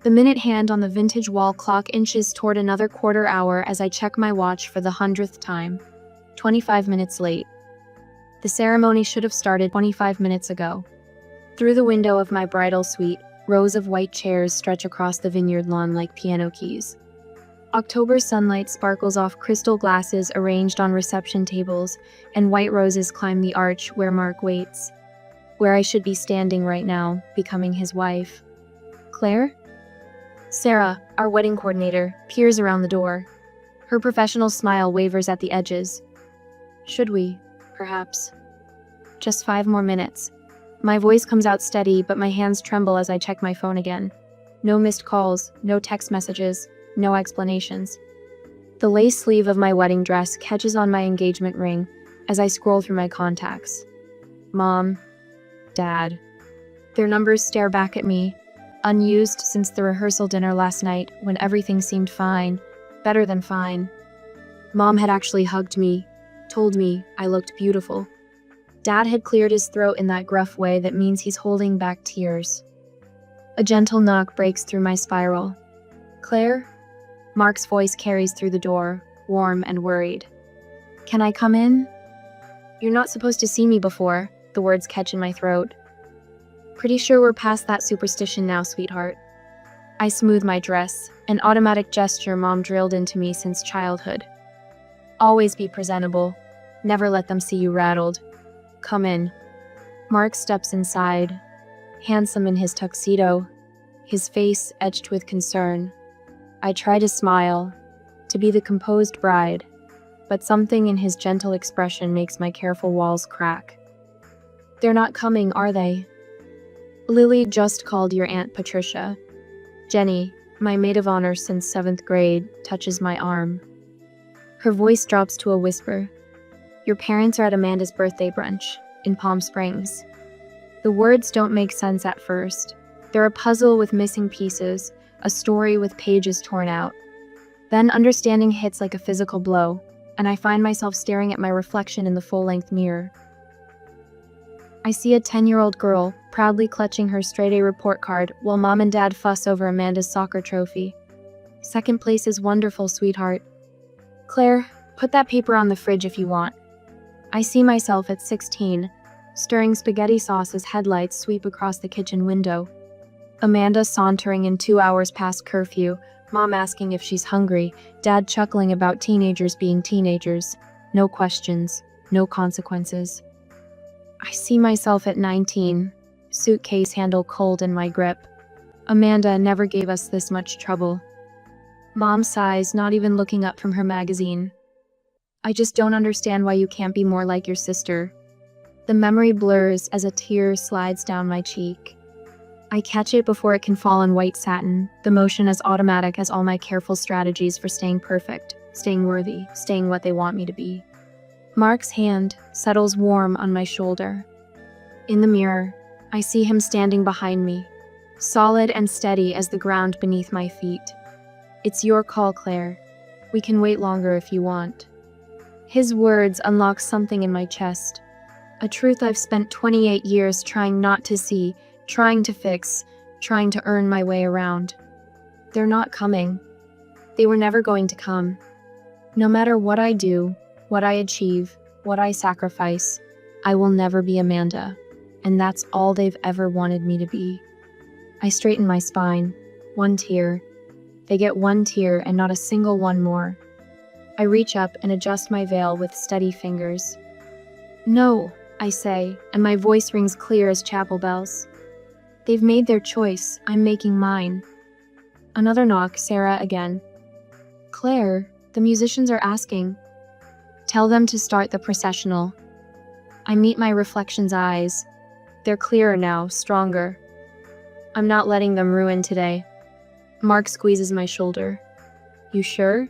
The minute hand on the vintage wall clock inches toward another quarter hour as I check my watch for the 100th time. 25 minutes late. The ceremony should have started 25 minutes ago. Through the window of my bridal suite, rows of white chairs stretch across the vineyard lawn like piano keys. October sunlight sparkles off crystal glasses arranged on reception tables, and white roses climb the arch where Mark waits. Where I should be standing right now, becoming his wife. Claire? Sarah, our wedding coordinator, peers around the door. Her professional smile wavers at the edges. Should we? Perhaps. Just 5 more minutes. My voice comes out steady, but my hands tremble as I check my phone again. No missed calls, no text messages, no explanations. The lace sleeve of my wedding dress catches on my engagement ring as I scroll through my contacts. Mom, Dad. Their numbers stare back at me, unused since the rehearsal dinner last night when everything seemed fine, better than fine. Mom had actually hugged me, told me I looked beautiful. Dad had cleared his throat in that gruff way that means he's holding back tears. A gentle knock breaks through my spiral. Claire? Mark's voice carries through the door, warm and worried. Can I come in? You're not supposed to see me before, the words catch in my throat. Pretty sure we're past that superstition now, sweetheart. I smooth my dress, an automatic gesture Mom drilled into me since childhood. Always be presentable. Never let them see you rattled. Come in. Mark steps inside, handsome in his tuxedo, his face etched with concern. I try to smile, to be the composed bride, but something in his gentle expression makes my careful walls crack. They're not coming, are they? Lily just called your Aunt Patricia. Jenny, my maid of honor since 7th grade, touches my arm. Her voice drops to a whisper. Your parents are at Amanda's birthday brunch, in Palm Springs. The words don't make sense at first. They're a puzzle with missing pieces, a story with pages torn out. Then understanding hits like a physical blow, and I find myself staring at my reflection in the full-length mirror. I see a 10-year-old girl proudly clutching her straight-A report card while Mom and Dad fuss over Amanda's soccer trophy. Second place is wonderful, sweetheart. Claire, put that paper on the fridge if you want. I see myself at 16, stirring spaghetti sauce as headlights sweep across the kitchen window. Amanda sauntering in 2 hours past curfew, Mom asking if she's hungry, Dad chuckling about teenagers being teenagers. No questions, no consequences. I see myself at 19, suitcase handle cold in my grip. Amanda never gave us this much trouble. Mom sighs, not even looking up from her magazine. I just don't understand why you can't be more like your sister. The memory blurs as a tear slides down my cheek. I catch it before it can fall on white satin, the motion as automatic as all my careful strategies for staying perfect, staying worthy, staying what they want me to be. Mark's hand settles warm on my shoulder. In the mirror, I see him standing behind me, solid and steady as the ground beneath my feet. It's your call, Claire. We can wait longer if you want. His words unlock something in my chest, a truth I've spent 28 years trying not to see, trying to fix, trying to earn my way around. They're not coming. They were never going to come. No matter what I do, what I achieve, what I sacrifice, I will never be Amanda, and that's all they've ever wanted me to be. I straighten my spine, one tear. They get one tear and not a single one more. I reach up and adjust my veil with steady fingers. No, I say, and my voice rings clear as chapel bells. They've made their choice, I'm making mine. Another knock, Sarah again. Claire, the musicians are asking. Tell them to start the processional. I meet my reflection's eyes. They're clearer now, stronger. I'm not letting them ruin today. Mark squeezes my shoulder. You sure?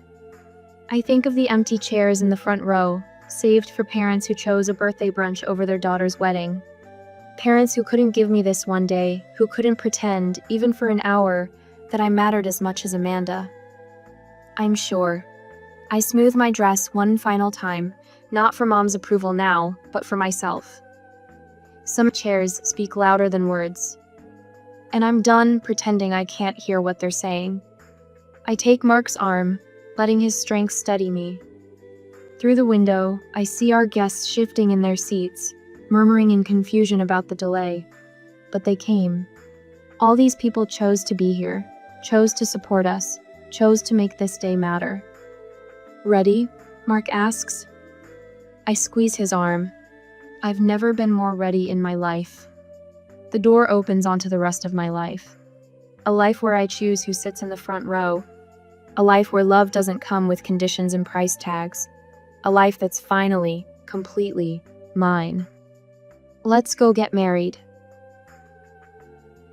I think of the empty chairs in the front row, saved for parents who chose a birthday brunch over their daughter's wedding. Parents who couldn't give me this one day, who couldn't pretend, even for an hour, that I mattered as much as Amanda. I'm sure. I smooth my dress one final time, not for Mom's approval now, but for myself. Some chairs speak louder than words. and I'm done pretending I can't hear what they're saying. I take Mark's arm, letting his strength steady me. Through the window, I see our guests shifting in their seats, murmuring in confusion about the delay. But they came. All these people chose to be here, chose to support us, chose to make this day matter. "Ready?" Mark asks. I squeeze his arm. I've never been more ready in my life. The door opens onto the rest of my life. A life where I choose who sits in the front row. A life where love doesn't come with conditions and price tags. A life that's finally, completely, mine. Let's go get married.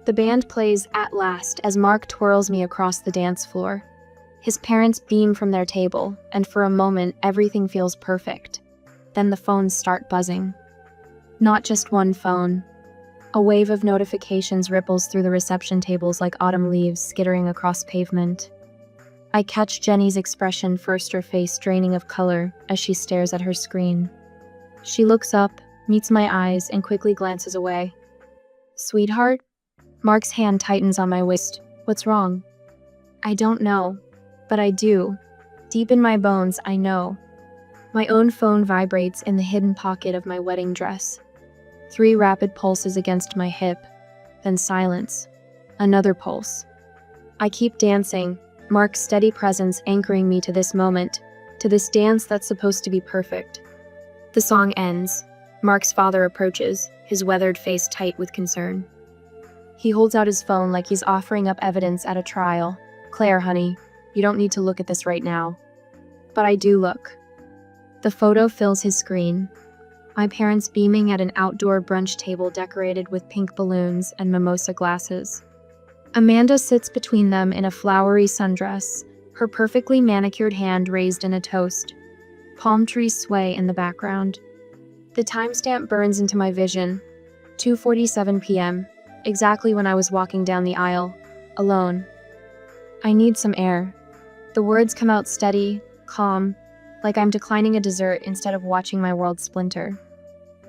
The band plays At Last as Mark twirls me across the dance floor. His parents beam from their table, and for a moment, everything feels perfect. Then the phones start buzzing. Not just one phone. A wave of notifications ripples through the reception tables like autumn leaves skittering across pavement. I catch Jenny's expression, first her face draining of color as she stares at her screen. She looks up, meets my eyes, and quickly glances away. "Sweetheart?" Mark's hand tightens on my waist. "What's wrong?" I don't know, but I do. Deep in my bones, I know. My own phone vibrates in the hidden pocket of my wedding dress. 3 rapid pulses against my hip, then silence. Another pulse. I keep dancing, Mark's steady presence anchoring me to this moment, to this dance that's supposed to be perfect. The song ends. Mark's father approaches, his weathered face tight with concern. He holds out his phone like he's offering up evidence at a trial. "Claire, honey, you don't need to look at this right now." But I do look. The photo fills his screen. My parents beaming at an outdoor brunch table decorated with pink balloons and mimosa glasses. Amanda sits between them in a flowery sundress, her perfectly manicured hand raised in a toast. Palm trees sway in the background. The timestamp burns into my vision. 2:47 p.m., exactly when I was walking down the aisle, alone. I need some air. The words come out steady, calm, like I'm declining a dessert instead of watching my world splinter.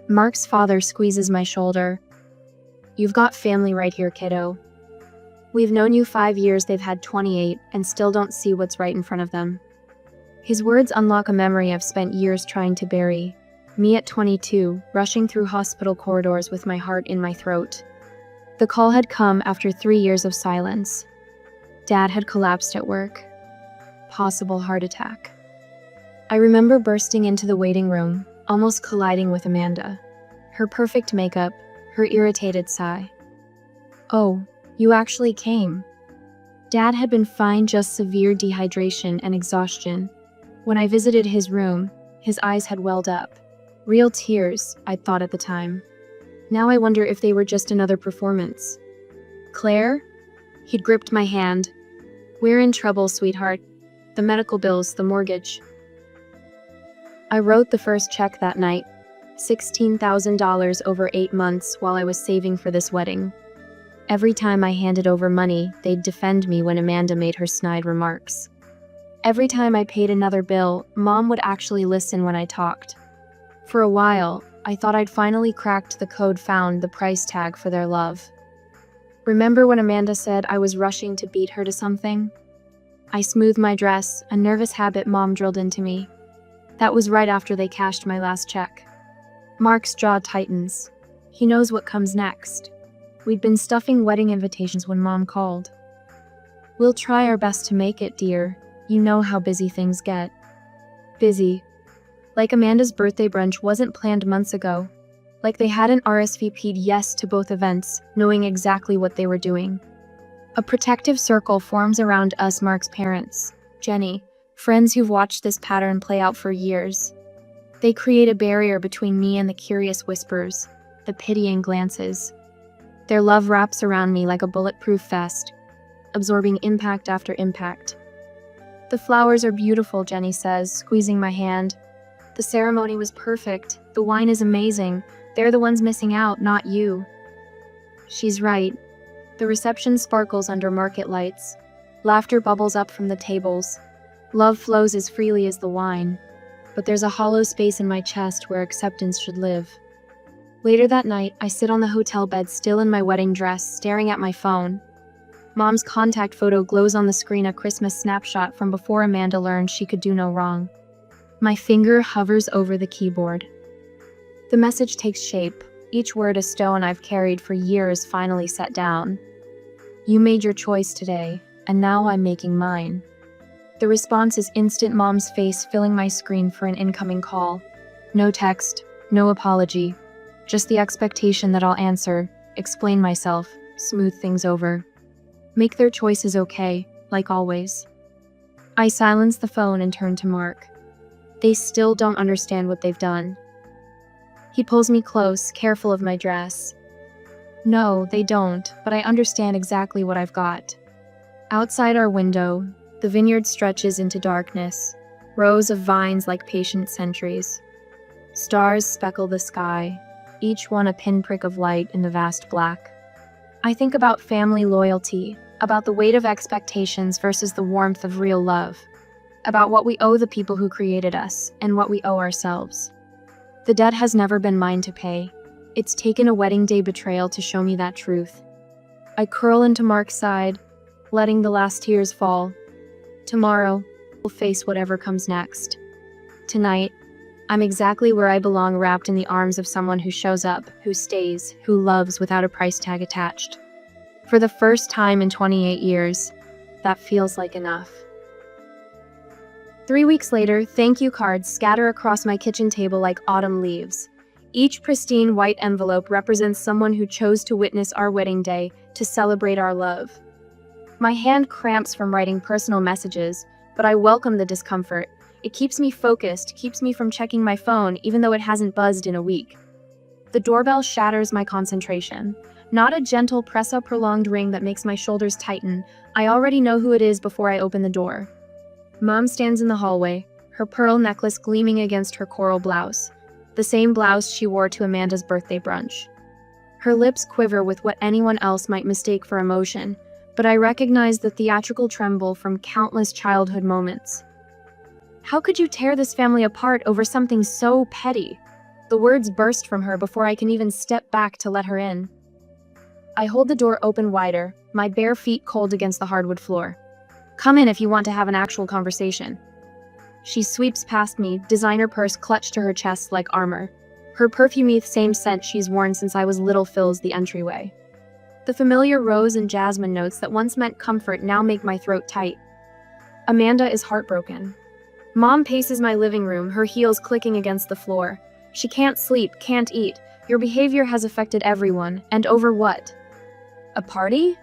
Mark's father squeezes my shoulder. "You've got family right here, kiddo. We've known you 5 years, they've had 28, and still don't see what's right in front of them." His words unlock a memory I've spent years trying to bury. Me at 22, rushing through hospital corridors with my heart in my throat. The call had come after 3 years of silence. Dad had collapsed at work. Possible heart attack. I remember bursting into the waiting room, almost colliding with Amanda. Her perfect makeup, her irritated sigh. "Oh, you actually came." Dad had been fine, just severe dehydration and exhaustion. When I visited his room, his eyes had welled up. Real tears, I'd thought at the time. Now I wonder if they were just another performance. "Claire?" He'd gripped my hand. "We're in trouble, sweetheart. The medical bills, the mortgage." I wrote the first check that night, $16,000 over 8 months while I was saving for this wedding. Every time I handed over money, they'd defend me when Amanda made her snide remarks. Every time I paid another bill, Mom would actually listen when I talked. For a while, I thought I'd finally cracked the code, found the price tag for their love. Remember when Amanda said I was rushing to beat her to something? I smoothed my dress, a nervous habit Mom drilled into me. That was right after they cashed my last check. Mark's jaw tightens. He knows what comes next. We'd been stuffing wedding invitations when Mom called. "We'll try our best to make it, dear. You know how busy things get." Busy. Like Amanda's birthday brunch wasn't planned months ago. Like they hadn't RSVP'd yes to both events, knowing exactly what they were doing. A protective circle forms around us, Mark's parents, Jenny, friends who've watched this pattern play out for years. They create a barrier between me and the curious whispers, the pitying glances. Their love wraps around me like a bulletproof vest, absorbing impact after impact. "The flowers are beautiful," Jenny says, squeezing my hand. "The ceremony was perfect. The wine is amazing. They're the ones missing out, not you." She's right. The reception sparkles under market lights. Laughter bubbles up from the tables. Love flows as freely as the wine. But there's a hollow space in my chest where acceptance should live. Later that night, I sit on the hotel bed still in my wedding dress, staring at my phone. Mom's contact photo glows on the screen, a Christmas snapshot from before Amanda learned she could do no wrong. My finger hovers over the keyboard. The message takes shape, each word a stone I've carried for years finally set down. You made your choice today, and now I'm making mine. The response is instant, Mom's face filling my screen for an incoming call. No text, no apology, just the expectation that I'll answer, explain myself, smooth things over. Make their choices okay, like always. I silence the phone and turn to Mark. They still don't understand what they've done. He pulls me close, careful of my dress. No, they don't, but I understand exactly what I've got. Outside our window, the vineyard stretches into darkness, rows of vines like patient sentries. Stars speckle the sky, each one a pinprick of light in the vast black. I think about family loyalty, about the weight of expectations versus the warmth of real love, about what we owe the people who created us and what we owe ourselves. The debt has never been mine to pay. It's taken a wedding day betrayal to show me that truth. I curl into Mark's side, letting the last tears fall. Tomorrow, we'll face whatever comes next. Tonight, I'm exactly where I belong, wrapped in the arms of someone who shows up, who stays, who loves without a price tag attached. For the first time in 28 years, that feels like enough. 3 weeks later, thank you cards scatter across my kitchen table like autumn leaves. Each pristine white envelope represents someone who chose to witness our wedding day, to celebrate our love. My hand cramps from writing personal messages, but I welcome the discomfort. It keeps me focused, keeps me from checking my phone, even though it hasn't buzzed in a week. The doorbell shatters my concentration. Not a gentle press, a prolonged ring that makes my shoulders tighten. I already know who it is before I open the door. Mom stands in the hallway, her pearl necklace gleaming against her coral blouse, the same blouse she wore to Amanda's birthday brunch. Her lips quiver with what anyone else might mistake for emotion, but I recognize the theatrical tremble from countless childhood moments. How could you tear this family apart over something so petty? The words burst from her before I can even step back to let her in. I hold the door open wider, my bare feet cold against the hardwood floor. Come in if you want to have an actual conversation. She sweeps past me, designer purse clutched to her chest like armor. Her perfumey same scent she's worn since I was little fills the entryway. The familiar rose and jasmine notes that once meant comfort now make my throat tight. Amanda is heartbroken. Mom paces my living room, her heels clicking against the floor. She can't sleep, can't eat. Your behavior has affected everyone, and over what? A party?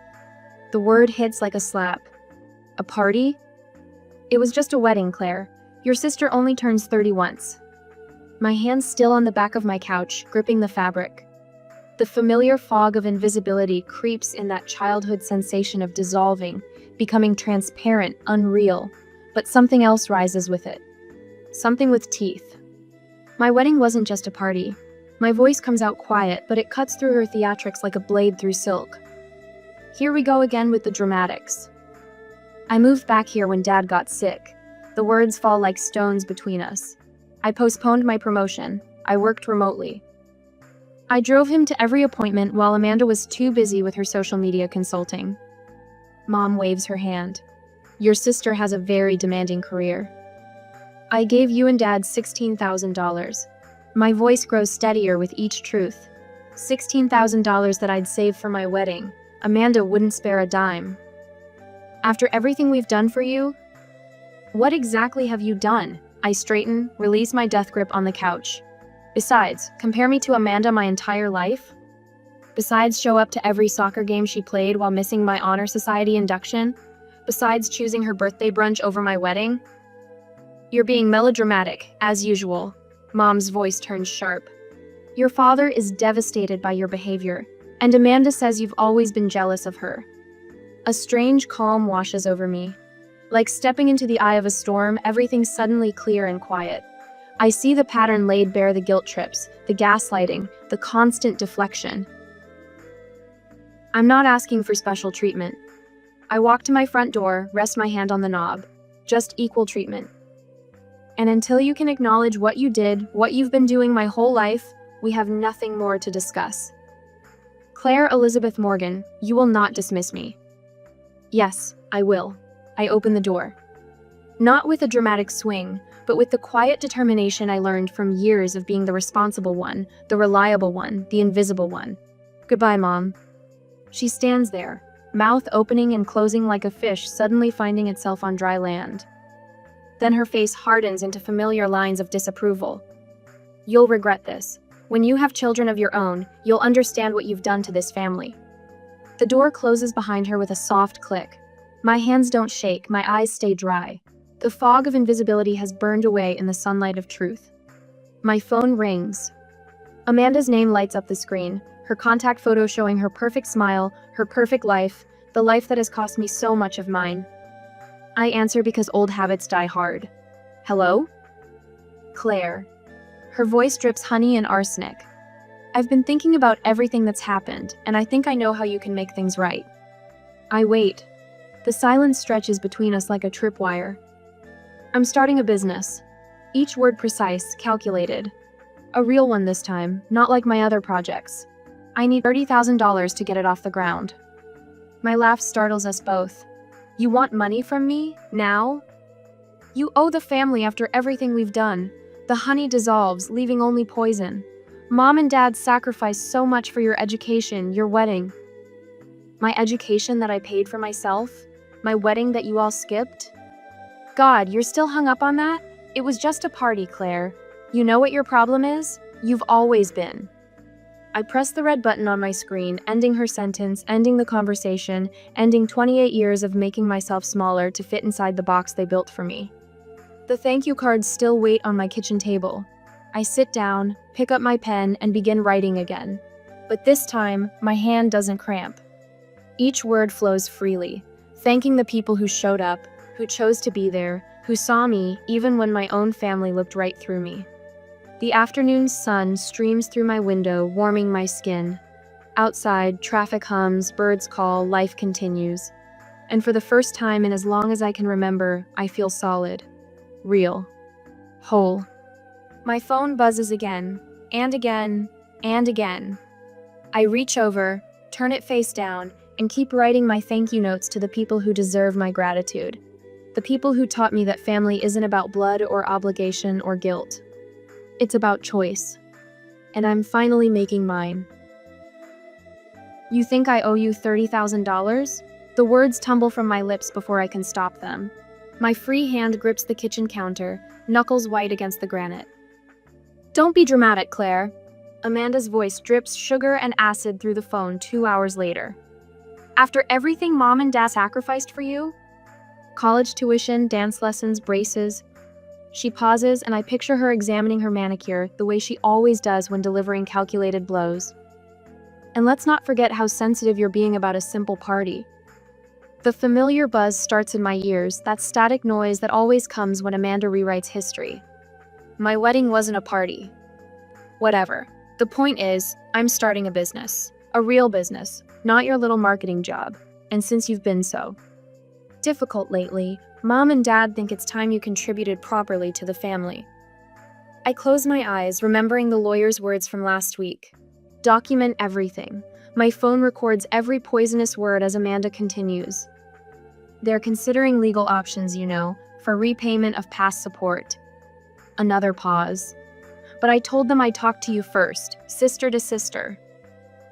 The word hits like a slap. A party? It was just a wedding, Claire. Your sister only turns 30 once. My hands still on the back of my couch, gripping the fabric. The familiar fog of invisibility creeps in, that childhood sensation of dissolving, becoming transparent, unreal. But something else rises with it. Something with teeth. My wedding wasn't just a party. My voice comes out quiet, but it cuts through her theatrics like a blade through silk. Here we go again with the dramatics. I moved back here when Dad got sick. The words fall like stones between us. I postponed my promotion. I worked remotely. I drove him to every appointment while Amanda was too busy with her social media consulting. Mom waves her hand. Your sister has a very demanding career. I gave you and Dad $16,000. My voice grows steadier with each truth. $16,000 that I'd saved for my wedding. Amanda wouldn't spare a dime. After everything we've done for you? What exactly have you done? I straighten, release my death grip on the couch. Besides, compare me to Amanda my entire life? Besides, show up to every soccer game she played while missing my honor society induction? Besides, choosing her birthday brunch over my wedding? You're being melodramatic, as usual. Mom's voice turns sharp. Your father is devastated by your behavior, and Amanda says you've always been jealous of her. A strange calm washes over me. Like stepping into the eye of a storm, everything's suddenly clear and quiet. I see the pattern laid bare, the guilt trips, the gaslighting, the constant deflection. I'm not asking for special treatment. I walk to my front door, rest my hand on the knob. Just equal treatment. And until you can acknowledge what you did, what you've been doing my whole life, We have nothing more to discuss. Claire Elizabeth Morgan, you will not dismiss me. Yes, I will. I open the door. Not with a dramatic swing, but with the quiet determination I learned from years of being the responsible one, the reliable one, the invisible one. Goodbye, Mom. She stands there, mouth opening and closing like a fish suddenly finding itself on dry land. Then her face hardens into familiar lines of disapproval. You'll regret this. When you have children of your own, you'll understand what you've done to this family. The door closes behind her with a soft click. My hands don't shake, my eyes stay dry. The fog of invisibility has burned away in the sunlight of truth. My phone rings. Amanda's name lights up the screen, her contact photo showing her perfect smile, her perfect life, the life that has cost me so much of mine. I answer because old habits die hard. Hello? Claire. Her voice drips honey and arsenic. I've been thinking about everything that's happened, and I think I know how you can make things right. I wait. The silence stretches between us like a tripwire. I'm starting a business. Each word precise, calculated. A real one this time, not like my other projects. I need $30,000 to get it off the ground. My laugh startles us both. You want money from me? Now? You owe the family after everything we've done. The honey dissolves, leaving only poison. Mom and Dad sacrificed so much for your education, your wedding. My education that I paid for myself? My wedding that you all skipped? God, you're still hung up on that? It was just a party, Claire. You know what your problem is? You've always been. I press the red button on my screen, ending her sentence, ending the conversation, ending 28 years of making myself smaller to fit inside the box they built for me. The thank you cards still wait on my kitchen table. I sit down, pick up my pen, and begin writing again. But this time, my hand doesn't cramp. Each word flows freely, thanking the people who showed up, who chose to be there, who saw me even when my own family looked right through me. The afternoon sun streams through my window, warming my skin. Outside, traffic hums, birds call, life continues. And for the first time in as long as I can remember, I feel solid. Real. Whole. My phone buzzes again, and again, and again. I reach over, turn it face down, and keep writing my thank you notes to the people who deserve my gratitude. The people who taught me that family isn't about blood or obligation or guilt. It's about choice. And I'm finally making mine. You think I owe you $30,000? The words tumble from my lips before I can stop them. My free hand grips the kitchen counter, knuckles white against the granite. Don't be dramatic, Claire. Amanda's voice drips sugar and acid through the phone 2 hours later. After everything Mom and Dad sacrificed for you? College tuition, dance lessons, braces. She pauses, and I picture her examining her manicure the way she always does when delivering calculated blows. And let's not forget how sensitive you're being about a simple party. The familiar buzz starts in my ears, that static noise that always comes when Amanda rewrites history. My wedding wasn't a party. Whatever. The point is, I'm starting a business. A real business, not your little marketing job. And since you've been so difficult lately, Mom and Dad think it's time you contributed properly to the family. I close my eyes, remembering the lawyer's words from last week. Document everything. My phone records every poisonous word as Amanda continues. They're considering legal options, for repayment of past support. Another pause. But I told them I'd talk to you first, sister to sister.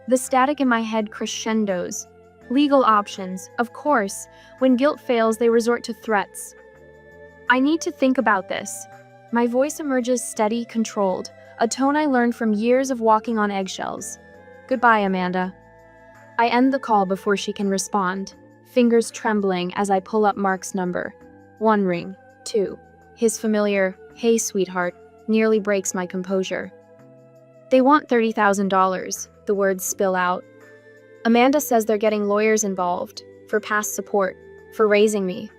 The static in my head crescendos. Legal options, of course. When guilt fails, they resort to threats. I need to think about this. My voice emerges steady, controlled, a tone I learned from years of walking on eggshells. Goodbye, Amanda. I end the call before she can respond, fingers trembling as I pull up Mark's number. 1 ring, 2. His familiar, "Hey, sweetheart," nearly breaks my composure. They want $30,000, the words spill out. Amanda says they're getting lawyers involved, for past support, for raising me.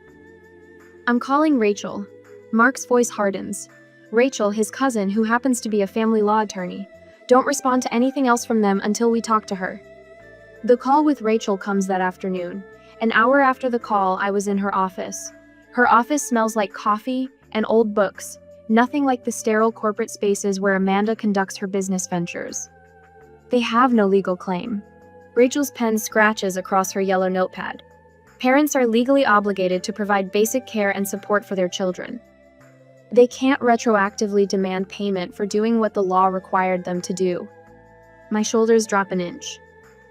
I'm calling Rachel. Mark's voice hardens. Rachel, his cousin, who happens to be a family law attorney. Don't respond to anything else from them until we talk to her. The call with Rachel comes that afternoon. An hour after the call, I was in her office. Her office smells like coffee and old books, Nothing like the sterile corporate spaces where Amanda conducts her business ventures. They have no legal claim. Rachel's pen scratches across her yellow notepad. Parents are legally obligated to provide basic care and support for their children. They can't retroactively demand payment for doing what the law required them to do. My shoulders drop an inch.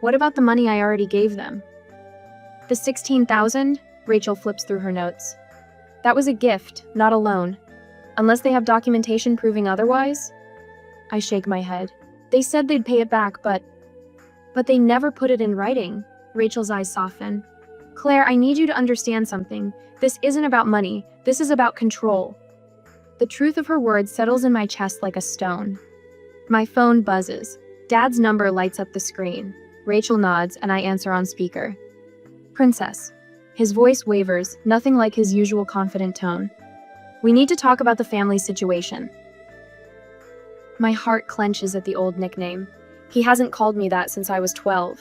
What about the money I already gave them? The $16,000? Rachel flips through her notes. That was a gift, not a loan. Unless they have documentation proving otherwise? I shake my head. They said they'd pay it back, but they never put it in writing. Rachel's eyes soften. Claire, I need you to understand something. This isn't about money. This is about control. The truth of her words settles in my chest like a stone. My phone buzzes. Dad's number lights up the screen. Rachel nods, and I answer on speaker. Princess. His voice wavers, nothing like his usual confident tone. We need to talk about the family situation. My heart clenches at the old nickname. He hasn't called me that since I was 12.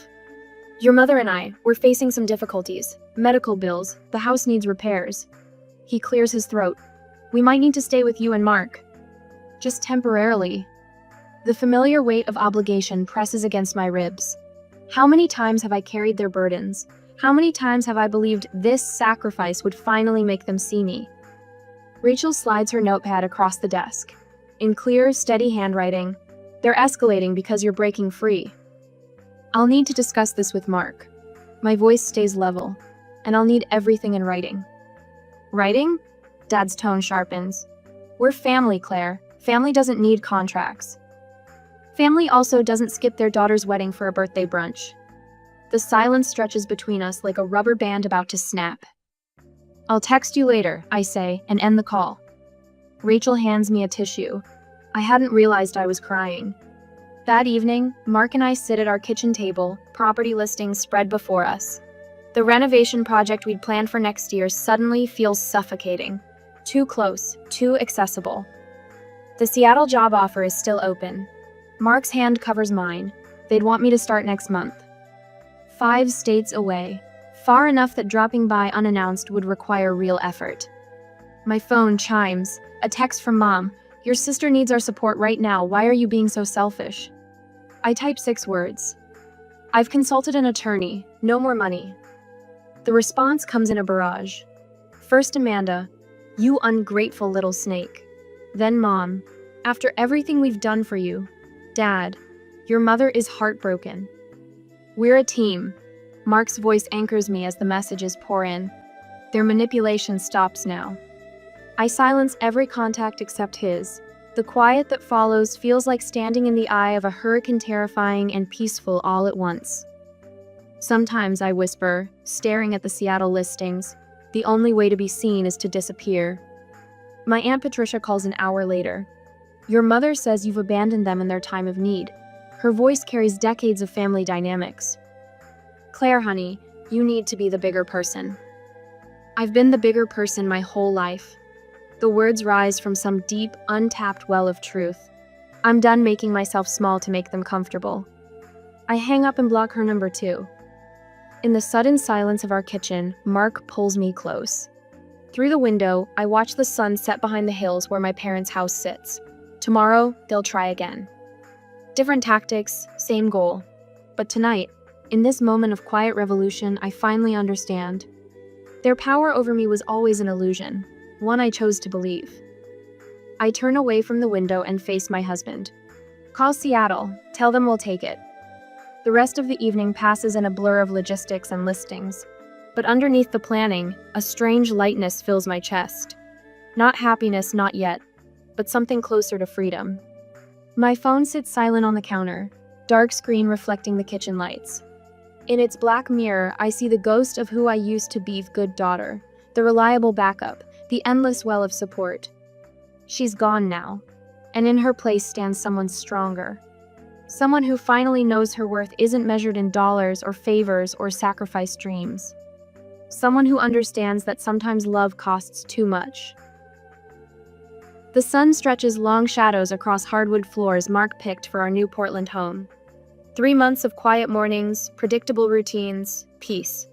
Your mother and I, we're facing some difficulties. Medical bills, the house needs repairs. He clears his throat. We might need to stay with you and Mark. Just temporarily. The familiar weight of obligation presses against my ribs. How many times have I carried their burdens? How many times have I believed this sacrifice would finally make them see me? Rachel slides her notepad across the desk. In clear, steady handwriting, they're escalating because you're breaking free. I'll need to discuss this with Mark. My voice stays level, and I'll need everything in writing. Writing? Dad's tone sharpens. We're family, Claire. Family doesn't need contracts. Family also doesn't skip their daughter's wedding for a birthday brunch. The silence stretches between us like a rubber band about to snap. I'll text you later, I say, and end the call. Rachel hands me a tissue. I hadn't realized I was crying. That evening, Mark and I sit at our kitchen table, property listings spread before us. The renovation project we'd planned for next year suddenly feels suffocating. Too close, too accessible. The Seattle job offer is still open. Mark's hand covers mine. They'd want me to start next month. 5 states away. Far enough that dropping by unannounced would require real effort. My phone chimes. A text from Mom. Your sister needs our support right now. Why are you being so selfish? I type 6 words. I've consulted an attorney. No more money. The response comes in a barrage. First Amanda. You ungrateful little snake. Then Mom. After everything we've done for you. Dad. Your mother is heartbroken. We're a team. Mark's voice anchors me as the messages pour in. Their manipulation stops now. I silence every contact except his. The quiet that follows feels like standing in the eye of a hurricane, terrifying and peaceful all at once. Sometimes I whisper, staring at the Seattle listings, the only way to be seen is to disappear. My Aunt Patricia calls an hour later. Your mother says you've abandoned them in their time of need. Her voice carries decades of family dynamics. Claire, honey, you need to be the bigger person. I've been the bigger person my whole life. The words rise from some deep, untapped well of truth. I'm done making myself small to make them comfortable. I hang up and block her number too. In the sudden silence of our kitchen, Mark pulls me close. Through the window, I watch the sun set behind the hills where my parents' house sits. Tomorrow, they'll try again. Different tactics, same goal. But tonight, in this moment of quiet revolution, I finally understand. Their power over me was always an illusion, one I chose to believe. I turn away from the window and face my husband. Call Seattle, tell them we'll take it. The rest of the evening passes in a blur of logistics and listings. But underneath the planning, a strange lightness fills my chest. Not happiness, not yet, but something closer to freedom. My phone sits silent on the counter, dark screen reflecting the kitchen lights. In its black mirror, I see the ghost of who I used to be, good daughter, the reliable backup, the endless well of support. She's gone now, and in her place stands someone stronger. Someone who finally knows her worth isn't measured in dollars or favors or sacrificed dreams. Someone who understands that sometimes love costs too much. The sun stretches long shadows across hardwood floors Mark picked for our new Portland home. 3 months of quiet mornings, predictable routines, peace.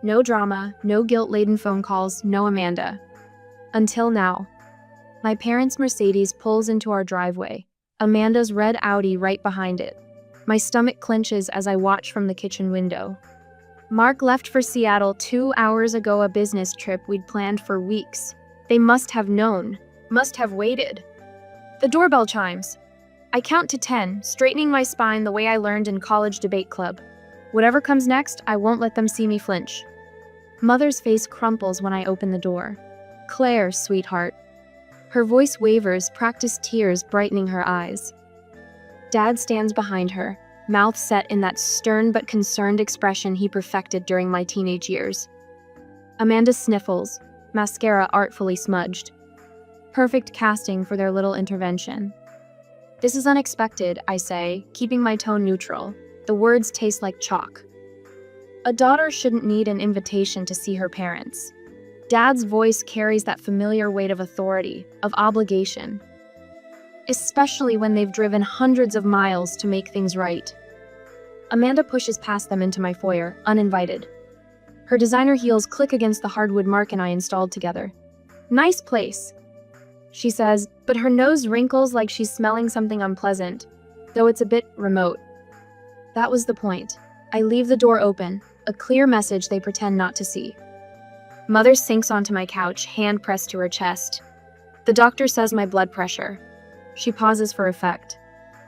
No drama, no guilt-laden phone calls, no Amanda. Until now. My parents' Mercedes pulls into our driveway, Amanda's red Audi right behind it. My stomach clenches as I watch from the kitchen window. Mark left for Seattle 2 hours ago, a business trip we'd planned for weeks. They must have known, must have waited. The doorbell chimes. I count to 10, straightening my spine the way I learned in college debate club. Whatever comes next, I won't let them see me flinch. Mother's face crumples when I open the door. Claire, sweetheart. Her voice wavers, practiced tears brightening her eyes. Dad stands behind her, mouth set in that stern but concerned expression he perfected during my teenage years. Amanda sniffles, mascara artfully smudged. Perfect casting for their little intervention. This is unexpected, I say, keeping my tone neutral. The words taste like chalk. A daughter shouldn't need an invitation to see her parents. Dad's voice carries that familiar weight of authority, of obligation. Especially when they've driven hundreds of miles to make things right. Amanda pushes past them into my foyer, uninvited. Her designer heels click against the hardwood Mark and I installed together. Nice place, she says, but her nose wrinkles like she's smelling something unpleasant, though it's a bit remote. That was the point. I leave the door open, a clear message they pretend not to see. Mother sinks onto my couch, hand pressed to her chest. The doctor says my blood pressure. She pauses for effect.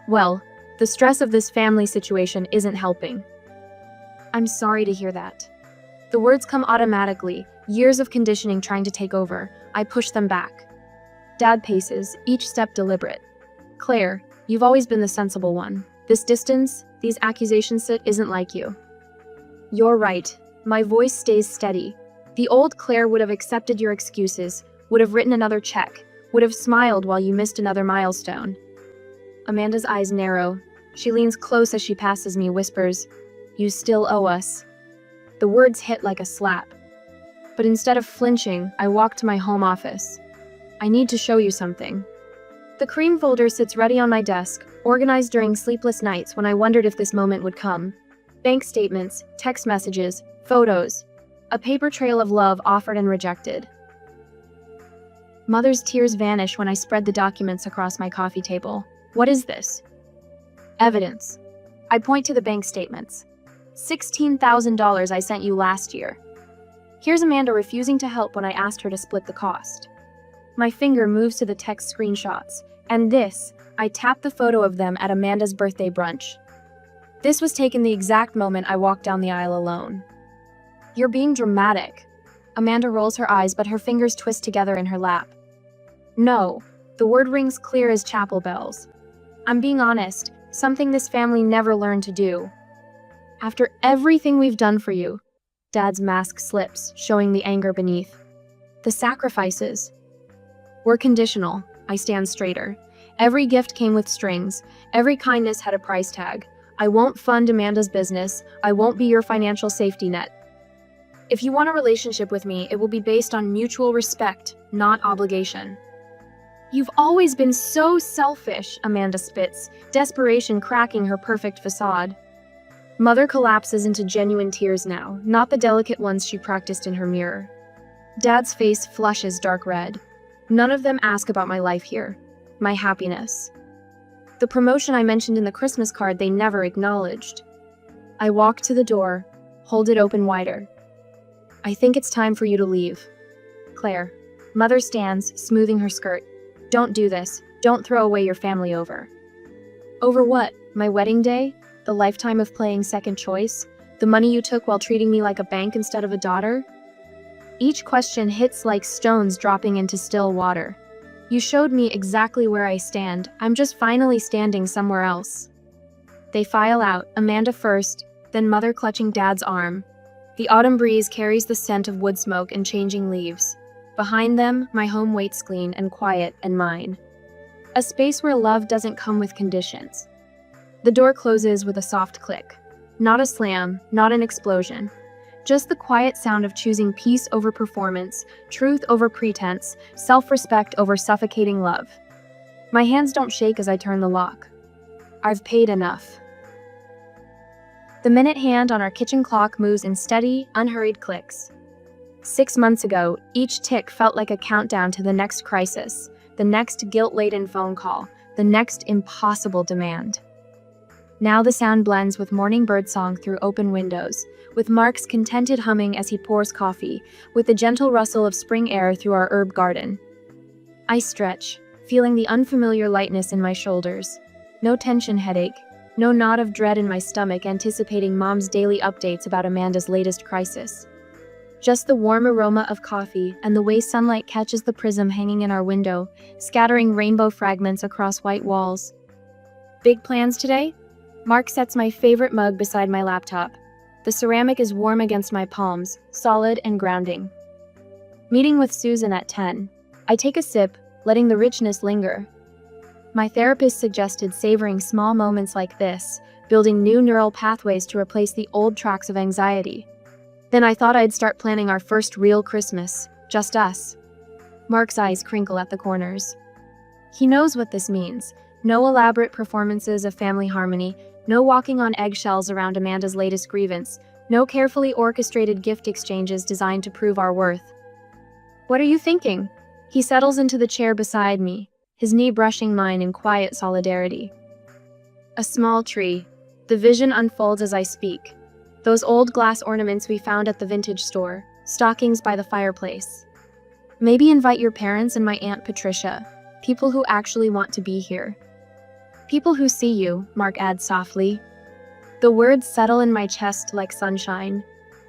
Well, the stress of this family situation isn't helping. I'm sorry to hear that. The words come automatically, years of conditioning trying to take over. I push them back. Dad paces, each step deliberate. Claire, you've always been the sensible one. This distance, these accusations isn't like you. You're right. My voice stays steady. The old Claire would have accepted your excuses, would have written another check, would have smiled while you missed another milestone. Amanda's eyes narrow. She leans close as she passes me, whispers, "You still owe us." The words hit like a slap. But instead of flinching, I walk to my home office. I need to show you something. The cream folder sits ready on my desk, organized during sleepless nights when I wondered if this moment would come. Bank statements, text messages, photos. A paper trail of love offered and rejected. Mother's tears vanish when I spread the documents across my coffee table. What is this? Evidence. I point to the bank statements. $16,000 I sent you last year. Here's Amanda refusing to help when I asked her to split the cost. My finger moves to the text screenshots, and this, I tap the photo of them at Amanda's birthday brunch. This was taken the exact moment I walked down the aisle alone. You're being dramatic. Amanda rolls her eyes, but her fingers twist together in her lap. No, the word rings clear as chapel bells. I'm being honest, something this family never learned to do. After everything we've done for you, Dad's mask slips, showing the anger beneath. The sacrifices. We're conditional. I stand straighter. Every gift came with strings. Every kindness had a price tag. I won't fund Amanda's business. I won't be your financial safety net. If you want a relationship with me, it will be based on mutual respect, not obligation. You've always been so selfish, Amanda spits, desperation cracking her perfect facade. Mother collapses into genuine tears now, not the delicate ones she practiced in her mirror. Dad's face flushes dark red. None of them ask about my life here, my happiness. The promotion I mentioned in the Christmas card they never acknowledged. I walk to the door, hold it open wider. I think it's time for you to leave. Claire. Mother stands, smoothing her skirt. Don't do this. Don't throw away your family over. Over what? My wedding day? The lifetime of playing second choice? The money you took while treating me like a bank instead of a daughter? Each question hits like stones dropping into still water. You showed me exactly where I stand. I'm just finally standing somewhere else. They file out, Amanda first, then Mother clutching Dad's arm. The autumn breeze carries the scent of wood smoke and changing leaves. Behind them, my home waits clean and quiet and mine. A space where love doesn't come with conditions. The door closes with a soft click. Not a slam, not an explosion. Just the quiet sound of choosing peace over performance, truth over pretense, self-respect over suffocating love. My hands don't shake as I turn the lock. I've paid enough. The minute hand on our kitchen clock moves in steady, unhurried clicks. 6 months ago, each tick felt like a countdown to the next crisis. the next guilt-laden phone call, the next impossible demand. Now the sound blends with morning birdsong through open windows, with Mark's contented humming as he pours coffee, with the gentle rustle of spring air through our herb garden. I stretch, feeling the unfamiliar lightness in my shoulders. No tension headache, no knot of dread in my stomach anticipating Mom's daily updates about Amanda's latest crisis. Just the warm aroma of coffee and the way sunlight catches the prism hanging in our window, scattering rainbow fragments across white walls. Big plans today? Mark sets my favorite mug beside my laptop. The ceramic is warm against my palms, solid and grounding. Meeting with Susan at 10. I take a sip, letting the richness linger. My therapist suggested savoring small moments like this, building new neural pathways to replace the old tracks of anxiety. Then I thought I'd start planning our first real Christmas, just us. Mark's eyes crinkle at the corners. He knows what this means. No elaborate performances of family harmony, no walking on eggshells around Amanda's latest grievance, no carefully orchestrated gift exchanges designed to prove our worth. What are you thinking? He settles into the chair beside me, his knee brushing mine in quiet solidarity. A small tree. The vision unfolds as I speak. Those old glass ornaments we found at the vintage store, stockings by the fireplace. Maybe invite your parents and my Aunt Patricia, people who actually want to be here. People who see you, Mark adds softly. The words settle in my chest like sunshine.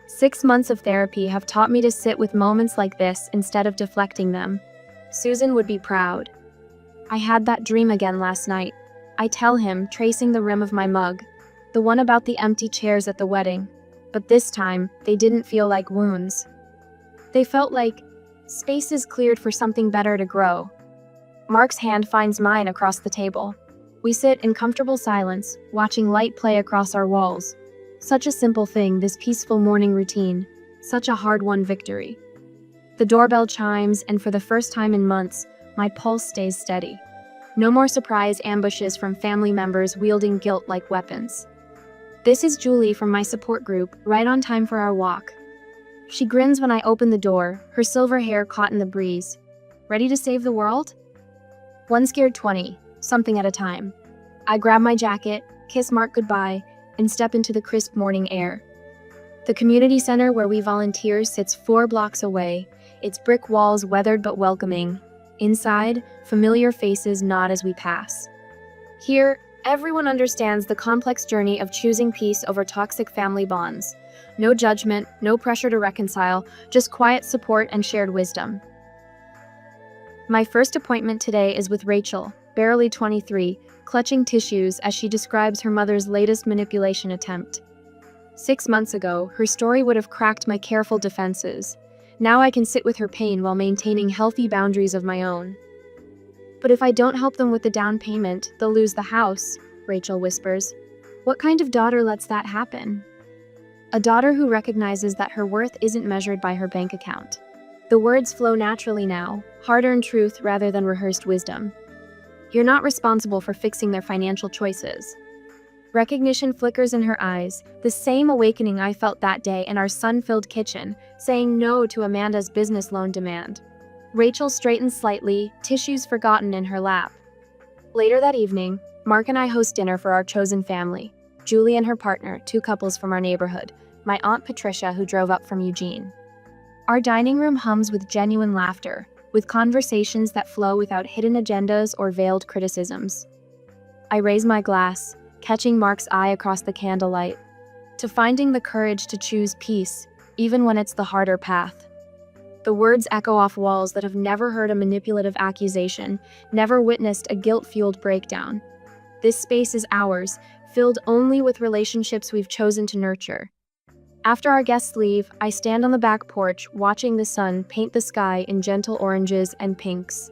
6 months of therapy have taught me to sit with moments like this instead of deflecting them. Susan would be proud. I had that dream again last night. I tell him, tracing the rim of my mug. The one about the empty chairs at the wedding. But this time, they didn't feel like wounds. They felt like spaces cleared for something better to grow. Mark's hand finds mine across the table. We sit in comfortable silence, watching light play across our walls. Such a simple thing, this peaceful morning routine. Such a hard-won victory. The doorbell chimes, and for the first time in months, my pulse stays steady. No more surprise ambushes from family members wielding guilt like weapons. This is Julie from my support group, right on time for our walk. She grins when I open the door, her silver hair caught in the breeze. Ready to save the world? One scared 20, something at a time. I grab my jacket, kiss Mark goodbye, and step into the crisp morning air. The community center where we volunteer sits 4 blocks away, its brick walls weathered but welcoming. Inside, familiar faces nod as we pass. Here, everyone understands the complex journey of choosing peace over toxic family bonds. No judgment, no pressure to reconcile, just quiet support and shared wisdom. My first appointment today is with Rachel, barely 23, clutching tissues as she describes her mother's latest manipulation attempt. 6 months ago, her story would have cracked my careful defenses. Now I can sit with her pain while maintaining healthy boundaries of my own. But if I don't help them with the down payment, they'll lose the house, Rachel whispers. What kind of daughter lets that happen? A daughter who recognizes that her worth isn't measured by her bank account. The words flow naturally now, hard-earned truth rather than rehearsed wisdom. You're not responsible for fixing their financial choices. Recognition flickers in her eyes, the same awakening I felt that day in our sun-filled kitchen, saying no to Amanda's business loan demand. Rachel straightens slightly, tissues forgotten in her lap. Later that evening, Mark and I host dinner for our chosen family. Julie and her partner, 2 couples from our neighborhood, my Aunt Patricia who drove up from Eugene. Our dining room hums with genuine laughter, with conversations that flow without hidden agendas or veiled criticisms. I raise my glass, catching Mark's eye across the candlelight, to finding the courage to choose peace, even when it's the harder path. The words echo off walls that have never heard a manipulative accusation, never witnessed a guilt-fueled breakdown. This space is ours, filled only with relationships we've chosen to nurture. After our guests leave, I stand on the back porch, watching the sun paint the sky in gentle oranges and pinks.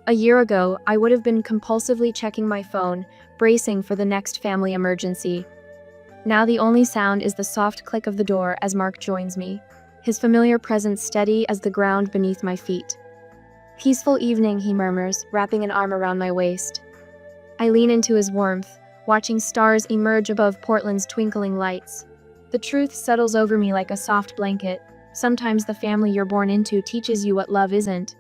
A year ago, I would have been compulsively checking my phone, bracing for the next family emergency. Now the only sound is the soft click of the door as Mark joins me, his familiar presence steady as the ground beneath my feet. Peaceful evening, he murmurs, wrapping an arm around my waist. I lean into his warmth, watching stars emerge above Portland's twinkling lights. The truth settles over me like a soft blanket. Sometimes the family you're born into teaches you what love isn't.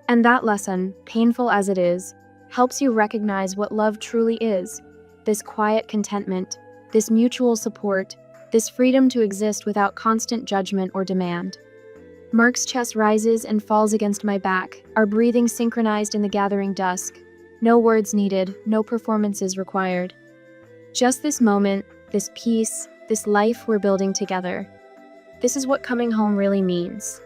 And that lesson, painful as it is, helps you recognize what love truly is: this quiet contentment, this mutual support, this freedom to exist without constant judgment or demand. Mark's chest rises and falls against my back, our breathing synchronized in the gathering dusk. No words needed, no performances required. Just this moment, this peace, this life we're building together. This is what coming home really means.